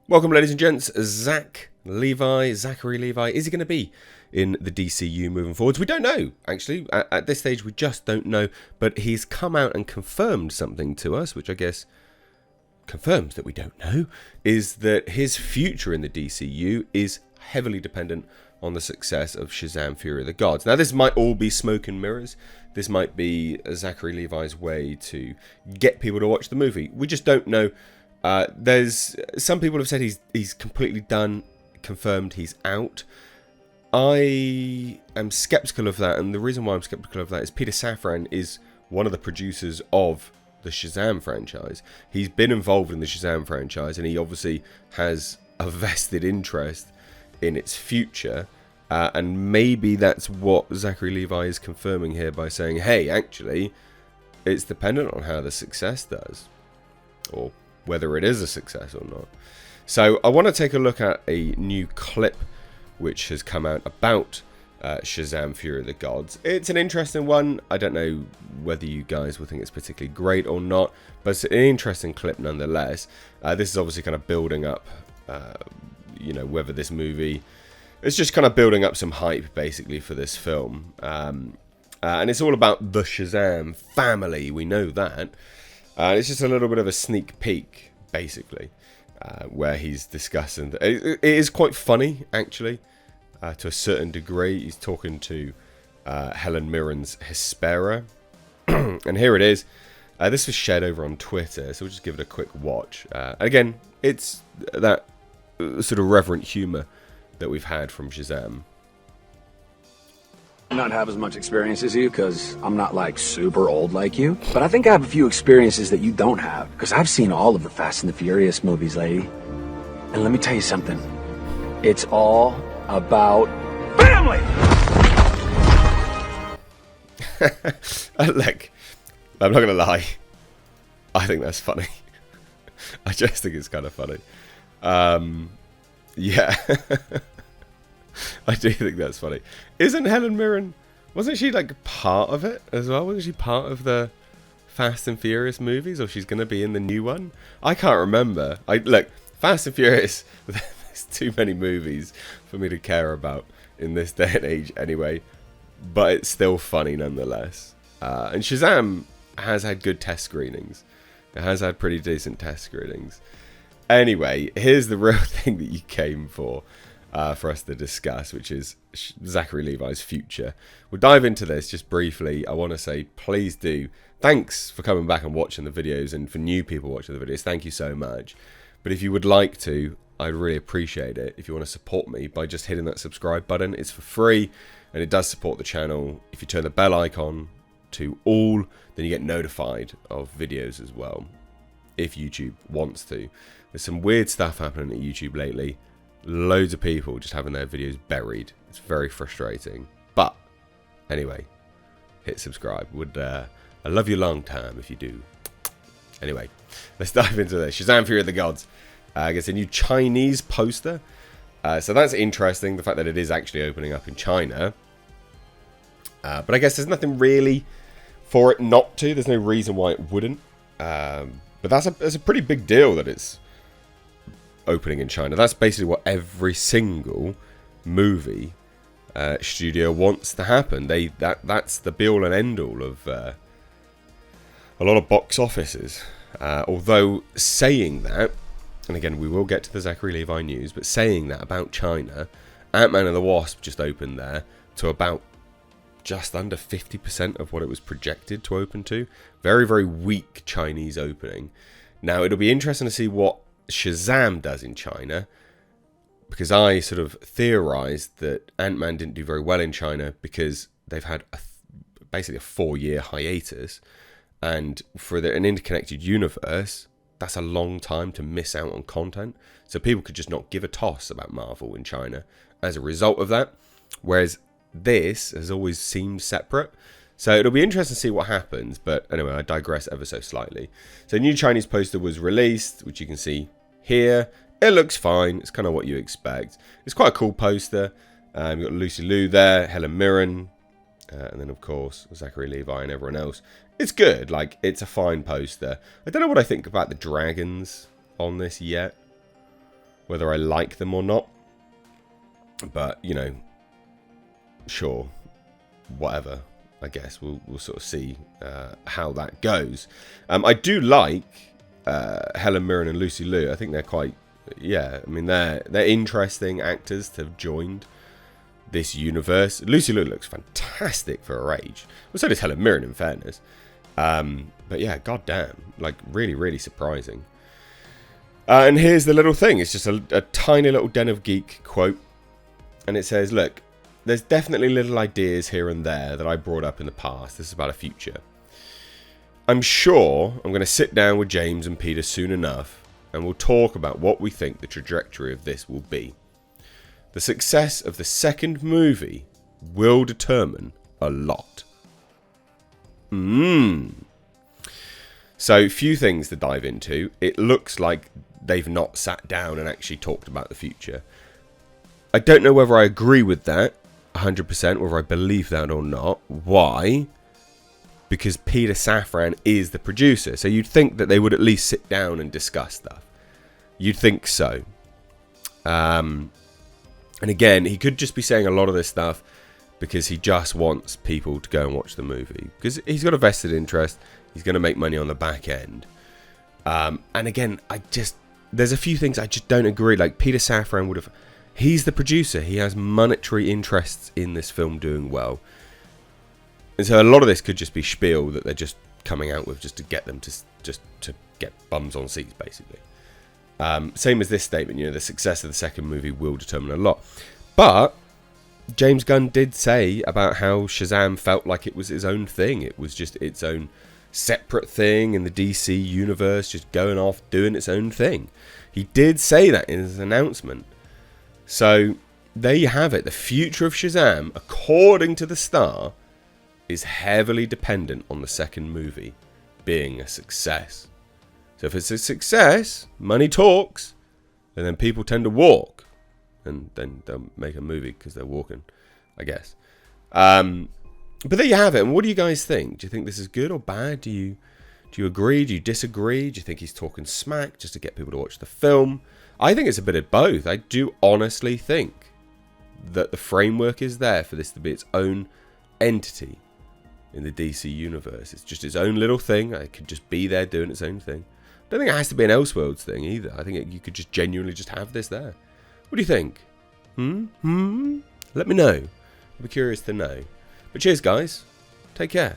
Welcome, ladies and gents. Zachary Levi. Is he going to be in the DCU moving forwards? We don't know, actually. At this stage, we just don't know. But he's come out and confirmed something to us, which I guess confirms that we don't know, is that his future in the DCU is heavily dependent on the success of SHAZAM! Fury of the Gods. Now, this might all be smoke and mirrors. This might be Zachary Levi's way to get people to watch the movie. We just don't know. There's some people have said he's completely done, confirmed he's out. I am skeptical of that, and the reason why I'm skeptical of that is Peter Safran is one of the producers of the SHAZAM franchise. He's been involved in the SHAZAM franchise, and he obviously has a vested interest in its future. And maybe that's what Zachary Levi is confirming here by saying, hey, actually, it's dependent on how the success does, or whether it is a success or not. So I want to take a look at a new clip which has come out about SHAZAM! Fury of the Gods. It's an interesting one. I don't know whether you guys will think it's particularly great or not, but it's an interesting clip nonetheless. This is obviously kind of building up, whether this movie... It's just kind of building up some hype, basically, for this film. And it's all about the SHAZAM family, we know that. It's just a little bit of a sneak peek, basically, where he's discussing... It is quite funny, actually, to a certain degree. He's talking to Helen Mirren's Hespera. And here it is. This was shared over on Twitter, so we'll just give it a quick watch. Again, it's that sort of reverent humour that we've had from SHAZAM. Not have as much experience as you because I'm not like super old like you, but I think I have a few experiences that you don't have because I've seen all of the Fast and the Furious movies, lady. And let me tell you something, it's all about family. Look, I'm not gonna lie, I think that's funny. I just think it's kind of funny. Yeah. I do think that's funny. Isn't Helen Mirren... Wasn't she, like, part of it as well? Wasn't she part of the Fast and Furious movies? Or she's going to be in the new one? I can't remember. Look, Fast and Furious... There's too many movies for me to care about in this day and age anyway. But it's still funny nonetheless. And SHAZAM has had good test screenings. It has had pretty decent test screenings. Anyway, here's the real thing that you came for us to discuss, which is Zachary Levi's future. We'll dive into this just briefly. I want to say, please do. Thanks for coming back and watching the videos, and for new people watching the videos, thank you so much. But if you would like to, I'd really appreciate it if you want to support me by just hitting that subscribe button. It's for free, and it does support the channel. If you turn the bell icon to all, then you get notified of videos as well, if YouTube wants to. There's some weird stuff happening at YouTube lately. Loads of people just having their videos buried. It's very frustrating. But anyway, hit subscribe. I love you long time if you do. Anyway, let's dive into this. SHAZAM! Fury of the Gods. I guess a new Chinese poster. So that's interesting, the fact that it is actually opening up in China. But I guess there's nothing really for it not to. There's no reason why it wouldn't. But that's a pretty big deal that it's opening in China. That's basically what every single movie studio wants to happen. That's the be all and end all of a lot of box offices. Although saying that, and again we will get to the Zachary Levi news, but saying that about China, Ant-Man and the Wasp just opened there to about just under 50% of what it was projected to open to. Very, very weak Chinese opening. Now it'll be interesting to see what SHAZAM does in China, because I sort of theorized that Ant-Man didn't do very well in China because they've had basically a 4-year hiatus, and for an interconnected universe, that's a long time to miss out on content. So people could just not give a toss about Marvel in China as a result of that, whereas this has always seemed separate. So it'll be interesting to see what happens, but anyway, I digress ever so slightly. So a new Chinese poster was released, which you can see here. It looks fine. It's kind of what you expect. It's quite a cool poster. You've got Lucy Liu there, Helen Mirren, and then of course Zachary Levi and everyone else. It's good. Like, it's a fine poster. I don't know what I think about the dragons on this yet. whether I like them or not. But, you know, sure, whatever. I guess we'll sort of see how that goes. I do like Helen Mirren and Lucy Liu. I think they're quite, I mean, they're interesting actors to have joined this universe. Lucy Liu looks fantastic for her age. Well, so does Helen Mirren, in fairness. But yeah, goddamn, like really, really surprising. And here's the little thing. It's just a tiny little Den of Geek quote. And it says, look, there's definitely little ideas here and there that I brought up in the past. This is about a future. I'm sure I'm going to sit down with James and Peter soon enough, and we'll talk about what we think the trajectory of this will be. The success of the second movie will determine a lot. So, few things to dive into. It looks like they've not sat down and actually talked about the future. I don't know whether I agree with that 100%, whether I believe that or not. Why? Because Peter Safran is the producer. So you'd think that they would at least sit down and discuss stuff. You'd think so. And again, he could just be saying a lot of this stuff because he just wants people to go and watch the movie. Because he's got a vested interest. He's going to make money on the back end. And again, there's a few things I just don't agree. Like Peter Safran would have... He's the producer. He has monetary interests in this film doing well. And so a lot of this could just be spiel that they're just coming out with just to get them to get bums on seats, basically. Same as this statement, you know, the success of the second movie will determine a lot. But James Gunn did say about how SHAZAM felt like it was his own thing. It was just its own separate thing in the DC universe, just going off doing its own thing. He did say that in his announcement. So there you have it. The future of SHAZAM, according to the Star, is heavily dependent on the second movie being a success. So if it's a success, money talks, and then people tend to walk, and then they'll make a movie because they're walking, I guess. But there you have it. And what do you guys think? Do you think this is good or bad? Do you agree? Do you disagree? Do you think he's talking smack just to get people to watch the film? I think it's a bit of both. I do honestly think that the framework is there for this to be its own entity in the DC universe. It's just its own little thing. It could just be there doing its own thing. I don't think it has to be an Elseworlds thing either. I think you could just genuinely just have this there. What do you think? Let me know. I'd be curious to know. But cheers, guys. Take care.